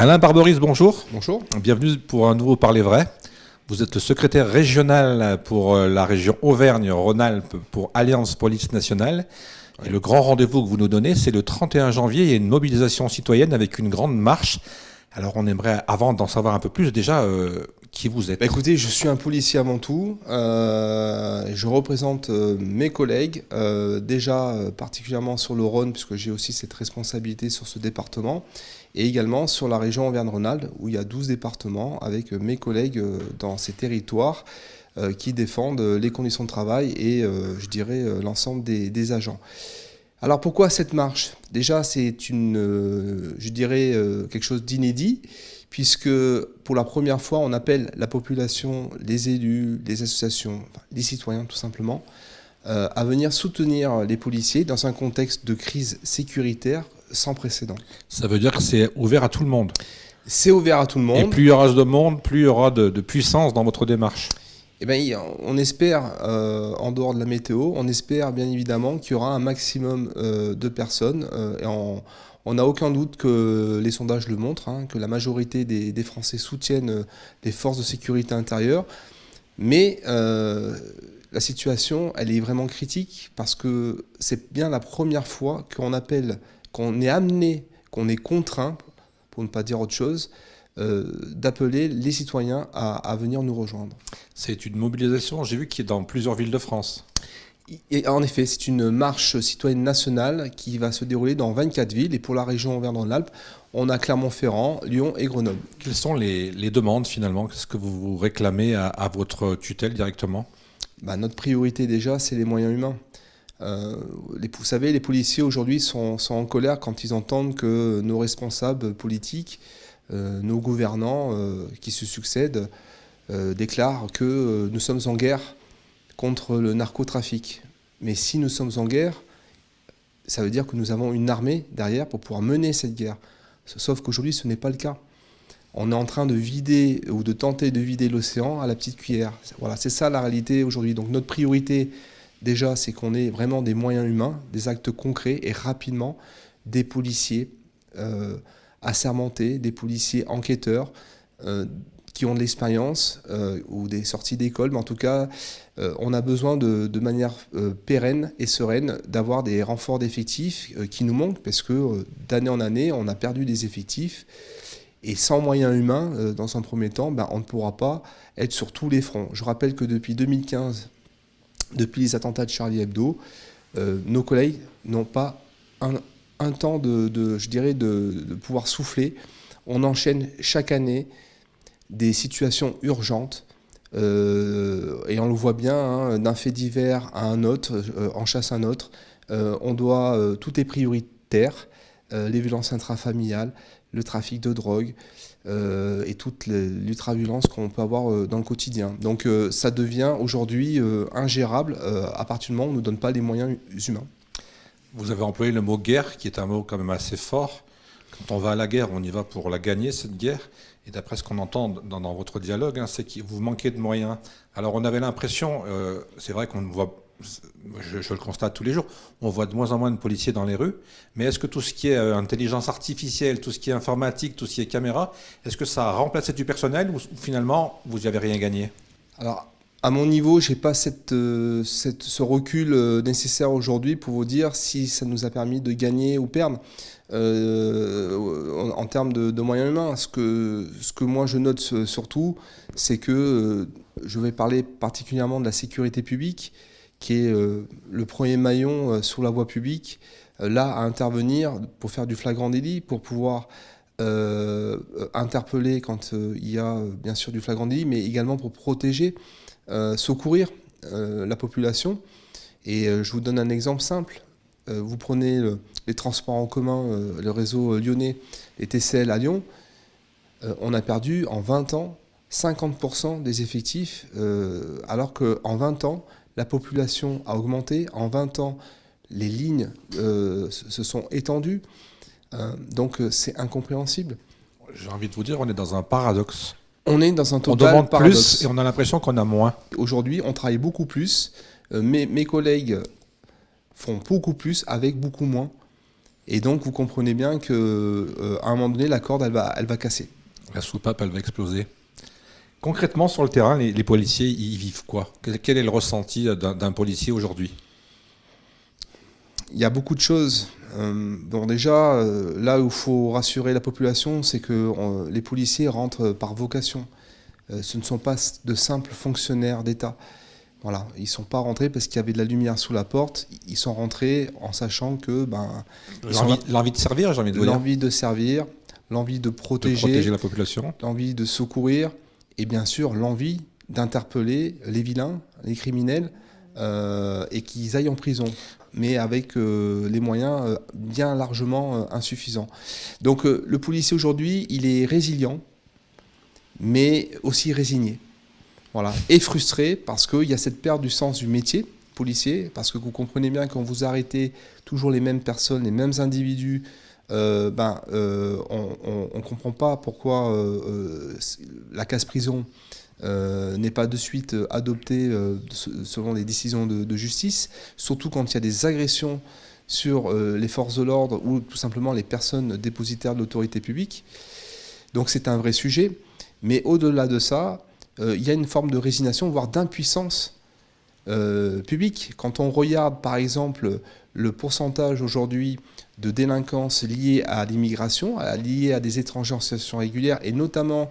Alain Barberis, bonjour. Bonjour. Bienvenue pour un nouveau Parler Vrai. Vous êtes le secrétaire régional pour la région Auvergne-Rhône-Alpes pour Alliance Police Nationale. Et le grand rendez-vous que vous nous donnez, c'est le 31 janvier. Il y a une mobilisation citoyenne avec une grande marche. Alors on aimerait, avant d'en savoir un peu plus, déjà, qui vous êtes. Écoutez, je suis un policier avant tout. Je représente mes collègues, particulièrement sur le Rhône, puisque j'ai aussi cette responsabilité sur ce département, et également sur la région Auvergne-Rhône-Alpes, où il y a 12 départements, avec mes collègues dans ces territoires qui défendent les conditions de travail et, l'ensemble des agents. Alors pourquoi cette marche? Déjà, c'est quelque chose d'inédit, puisque pour la première fois, on appelle la population, les élus, les associations, les citoyens tout simplement, à venir soutenir les policiers dans un contexte de crise sécuritaire sans précédent. Ça veut dire que c'est ouvert à tout le monde. C'est ouvert à tout le monde. Et plus il y aura de monde, plus il y aura de puissance dans votre démarche. Eh bien, on espère, en dehors de la météo, on espère bien évidemment qu'il y aura un maximum de personnes. On n'a aucun doute que les sondages le montrent, que la majorité des Français soutiennent les forces de sécurité intérieure. Mais la situation, elle est vraiment critique parce que c'est bien la première fois qu'on est amené, qu'on est contraint, pour ne pas dire autre chose, d'appeler les citoyens à venir nous rejoindre. C'est une mobilisation, j'ai vu, qui est dans plusieurs villes de France. Et en effet, c'est une marche citoyenne nationale qui va se dérouler dans 24 villes. Et pour la région Auvergne-Rhône-Alpes, on a Clermont-Ferrand, Lyon et Grenoble. Quelles sont les demandes finalement? Qu'est-ce que vous réclamez à votre tutelle directement? Notre priorité déjà, c'est les moyens humains. Vous savez, les policiers aujourd'hui sont en colère quand ils entendent que nos responsables politiques, nos gouvernants qui se succèdent, déclarent que nous sommes en guerre contre le narcotrafic. Mais si nous sommes en guerre, ça veut dire que nous avons une armée derrière pour pouvoir mener cette guerre. Sauf qu'aujourd'hui, ce n'est pas le cas. On est en train de vider ou de tenter de vider l'océan à la petite cuillère. Voilà, c'est ça la réalité aujourd'hui. Donc notre priorité, déjà, c'est qu'on ait vraiment des moyens humains, des actes concrets et rapidement des policiers assermentés, des policiers enquêteurs qui ont de l'expérience ou des sorties d'école. Mais en tout cas, on a besoin de manière pérenne et sereine d'avoir des renforts d'effectifs qui nous manquent parce que d'année en année, on a perdu des effectifs. Et sans moyens humains, dans un premier temps, on ne pourra pas être sur tous les fronts. Je rappelle que depuis 2015, depuis les attentats de Charlie Hebdo, nos collègues n'ont pas un temps de pouvoir souffler. On enchaîne chaque année des situations urgentes et on le voit bien, d'un fait divers à un autre, en chasse un autre. Tout est prioritaire, les violences intrafamiliales, le trafic de drogue et toute l'ultra-violence qu'on peut avoir dans le quotidien. Donc ça devient aujourd'hui ingérable à partir du moment où on ne nous donne pas les moyens humains. Vous avez employé le mot guerre, qui est un mot quand même assez fort. Quand on va à la guerre, on y va pour la gagner, cette guerre. Et d'après ce qu'on entend dans votre dialogue, c'est que vous manquez de moyens. Alors on avait l'impression, c'est vrai qu'on voit, je le constate tous les jours, on voit de moins en moins de policiers dans les rues, mais est-ce que tout ce qui est intelligence artificielle, tout ce qui est informatique, tout ce qui est caméra, est-ce que ça a remplacé du personnel ou finalement vous n'y avez rien gagné? Alors, à mon niveau, je n'ai pas ce recul nécessaire aujourd'hui pour vous dire si ça nous a permis de gagner ou perdre. En termes de moyens humains, ce que moi je note surtout, c'est que je vais parler particulièrement de la sécurité publique, qui est le premier maillon sur la voie publique, là à intervenir pour faire du flagrant délit, pour pouvoir interpeller quand il y a bien sûr du flagrant délit, mais également pour protéger, secourir la population. Et je vous donne un exemple simple. Vous prenez les transports en commun, le réseau lyonnais, les TCL à Lyon, on a perdu en 20 ans 50% des effectifs, alors qu'en 20 ans, la population a augmenté, en 20 ans, les lignes se sont étendues, donc c'est incompréhensible. J'ai envie de vous dire, on est dans un paradoxe. On est dans un total paradoxe. On demande paradoxe. Plus et on a l'impression qu'on a moins. Aujourd'hui, on travaille beaucoup plus, mes collègues font beaucoup plus avec beaucoup moins. Et donc, vous comprenez bien qu'à un moment donné, la corde, elle va casser. La soupape, elle va exploser. Concrètement, sur le terrain, les policiers, ils vivent quoi? Quel est le ressenti d'un policier aujourd'hui? Il y a beaucoup de choses. Bon, déjà, là où il faut rassurer la population, c'est que les policiers rentrent par vocation. Ce ne sont pas de simples fonctionnaires d'État. Voilà, ils ne sont pas rentrés parce qu'il y avait de la lumière sous la porte. Ils sont rentrés en sachant que L'envie de servir, j'ai envie de vous dire. l'envie de servir, l'envie de De protéger la population. l'envie de secourir et bien sûr l'envie d'interpeller les vilains, les criminels et qu'ils aillent en prison, mais avec les moyens bien largement insuffisants. Donc le policier aujourd'hui, il est résilient, mais aussi résigné. Voilà. Et frustré parce qu'il y a cette perte du sens du métier policier, parce que vous comprenez bien quand vous arrêtez toujours les mêmes personnes, les mêmes individus, on ne comprend pas pourquoi la casse-prison n'est pas de suite adoptée selon les décisions de justice, surtout quand il y a des agressions sur les forces de l'ordre ou tout simplement les personnes dépositaires de l'autorité publique. Donc c'est un vrai sujet. Mais au-delà de ça, il y a une forme de résignation, voire d'impuissance publique. Quand on regarde, par exemple, le pourcentage aujourd'hui de délinquance liée à l'immigration, liée à des étrangers en situation régulière, et notamment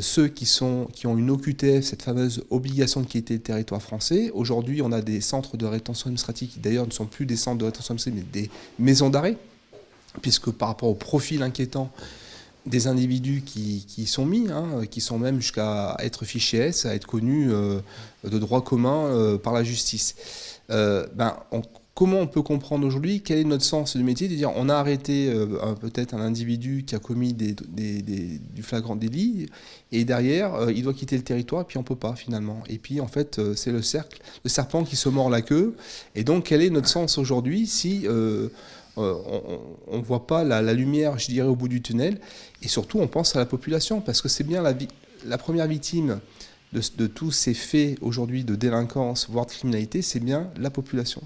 ceux qui ont une OQTF, cette fameuse obligation de quitter le territoire français. Aujourd'hui, on a des centres de rétention administrative qui d'ailleurs ne sont plus des centres de rétention administrative, mais des maisons d'arrêt, puisque par rapport au profil inquiétant des individus qui sont mis, qui sont même jusqu'à être fichés S, à être connus de droit commun par la justice. Comment on peut comprendre aujourd'hui quel est notre sens du métier, de dire on a arrêté peut-être un individu qui a commis du flagrant délit et derrière il doit quitter le territoire et puis on peut pas finalement. Et puis en fait c'est le serpent qui se mord la queue. Et donc quel est notre sens aujourd'hui si on ne voit pas la lumière, je dirais, au bout du tunnel, et surtout on pense à la population, parce que c'est bien la première victime de tous ces faits aujourd'hui de délinquance, voire de criminalité, c'est bien la population.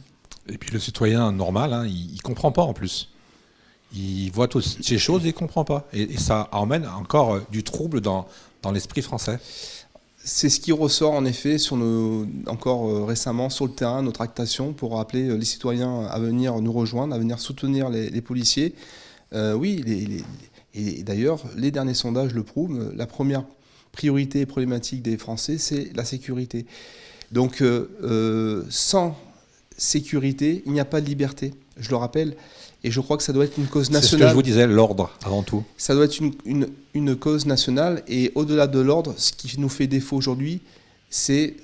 Et puis le citoyen normal, il ne comprend pas en plus. Il voit toutes ces choses et il ne comprend pas. Et ça emmène encore du trouble dans l'esprit français. C'est ce qui ressort en effet encore récemment sur le terrain, nos tractations pour appeler les citoyens à venir nous rejoindre, à venir soutenir les policiers. Et d'ailleurs, les derniers sondages le prouvent, la première priorité et problématique des Français, c'est la sécurité. Donc sans sécurité, il n'y a pas de liberté, je le rappelle. Et je crois que ça doit être une cause nationale. C'est ce que je vous disais, l'ordre, avant tout. Ça doit être une cause nationale. Et au-delà de l'ordre, ce qui nous fait défaut aujourd'hui, c'est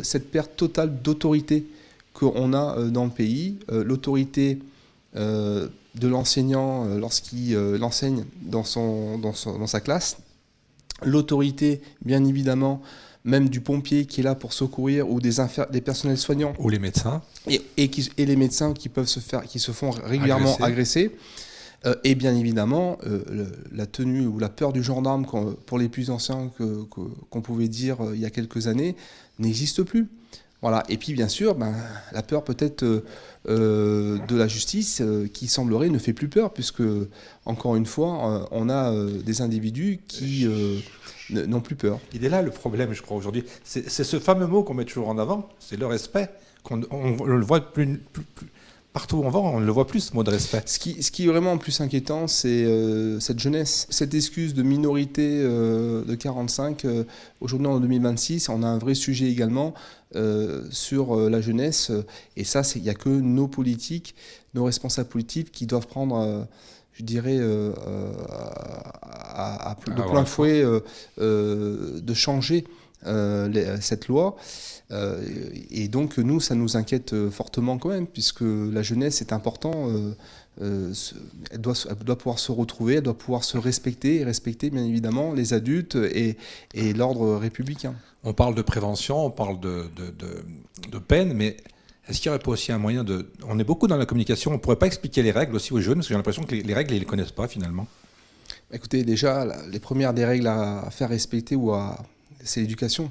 cette perte totale d'autorité qu'on a dans le pays. L'autorité de l'enseignant lorsqu'il enseigne dans sa classe. L'autorité, bien évidemment, même du pompier qui est là pour secourir, ou des personnels soignants. Ou les médecins. Et les médecins qui se font régulièrement agresser. Et bien évidemment, la tenue ou la peur du gendarme pour les plus anciens qu'on pouvait dire il y a quelques années n'existe plus. Voilà. Et puis bien sûr, la peur peut-être de la justice qui semblerait ne fait plus peur, puisque encore une fois, on a des individus qui n'ont plus peur. Il est là le problème, je crois, aujourd'hui. C'est ce fameux mot qu'on met toujours en avant, c'est le respect. On le voit plus, partout où on va, on ne le voit plus, ce mot de respect. Ce qui est vraiment plus inquiétant, c'est cette jeunesse. Cette excuse de minorité de 45, aujourd'hui en 2026, on a un vrai sujet également sur la jeunesse. Et ça, il n'y a que nos politiques, nos responsables politiques qui doivent prendre... je dirais, de plein fouet, de changer cette loi. Et donc, nous, ça nous inquiète fortement quand même, puisque la jeunesse est important. Elle doit pouvoir se retrouver, elle doit pouvoir se respecter, et respecter, bien évidemment, les adultes et l'ordre républicain. On parle de prévention, on parle de peine, mais... Est-ce qu'il n'y aurait pas aussi un moyen de... On est beaucoup dans la communication, on ne pourrait pas expliquer les règles aussi aux jeunes, parce que j'ai l'impression que les règles, ils ne les connaissent pas finalement. Écoutez, déjà, les premières des règles à faire respecter ou à c'est l'éducation.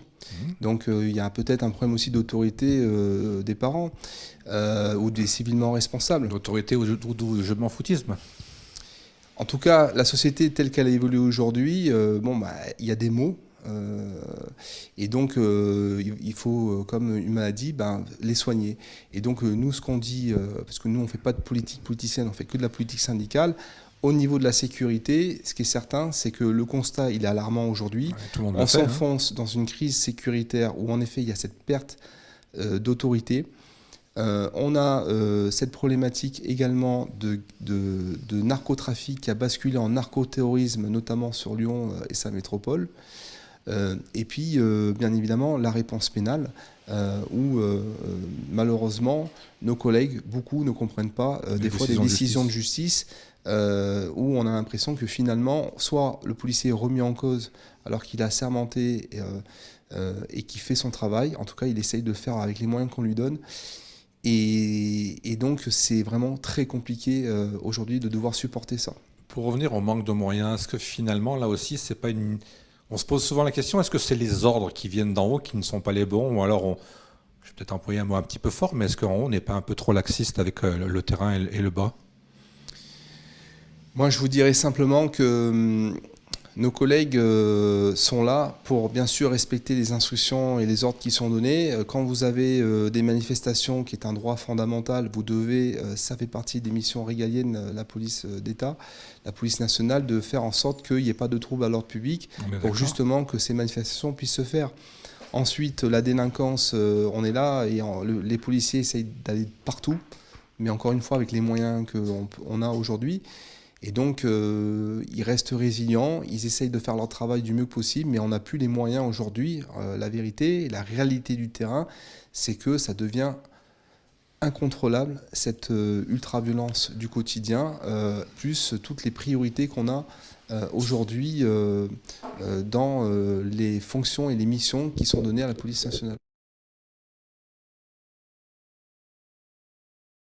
Donc il y a peut-être un problème aussi d'autorité des parents ou des civilement responsables. L'autorité ou je m'en foutisme. En tout cas, la société telle qu'elle a évolué aujourd'hui, il y a des mots. Et donc, il faut, comme une maladie, les soigner. Et donc, nous, ce qu'on dit, parce que nous, on ne fait pas de politique politicienne, on fait que de la politique syndicale, au niveau de la sécurité, ce qui est certain, c'est que le constat, il est alarmant aujourd'hui. Ouais, on s'enfonce dans une crise sécuritaire où, en effet, il y a cette perte d'autorité. On a cette problématique également de narcotrafic qui a basculé en narcoterrorisme, notamment sur Lyon et sa métropole. Et puis, bien évidemment, la réponse pénale, où malheureusement, nos collègues, beaucoup ne comprennent pas des fois des décisions de justice, où on a l'impression que finalement, soit le policier est remis en cause alors qu'il a assermenté et qu'il fait son travail, en tout cas, il essaye de le faire avec les moyens qu'on lui donne. Et donc, c'est vraiment très compliqué aujourd'hui de devoir supporter ça. Pour revenir au manque de moyens, est-ce que finalement, là aussi, c'est pas une... On se pose souvent la question, est-ce que c'est les ordres qui viennent d'en haut qui ne sont pas les bons? Ou alors, je vais peut-être employer un mot un petit peu fort, mais est-ce qu'en haut, on n'est pas un peu trop laxiste avec le terrain et le bas? Moi, je vous dirais simplement que nos collègues sont là pour bien sûr respecter les instructions et les ordres qui sont donnés. Quand vous avez des manifestations, qui est un droit fondamental, vous devez, ça fait partie des missions régaliennes, la police d'État, la police nationale, de faire en sorte qu'il n'y ait pas de troubles à l'ordre public pour justement que ces manifestations puissent se faire. Ensuite, la délinquance, on est là et les policiers essayent d'aller partout, mais encore une fois avec les moyens qu'on a aujourd'hui. Et donc, ils restent résilients, ils essayent de faire leur travail du mieux possible, mais on n'a plus les moyens aujourd'hui. La vérité, la réalité du terrain, c'est que ça devient incontrôlable, cette ultra-violence du quotidien, plus toutes les priorités qu'on a aujourd'hui dans les fonctions et les missions qui sont données à la police nationale.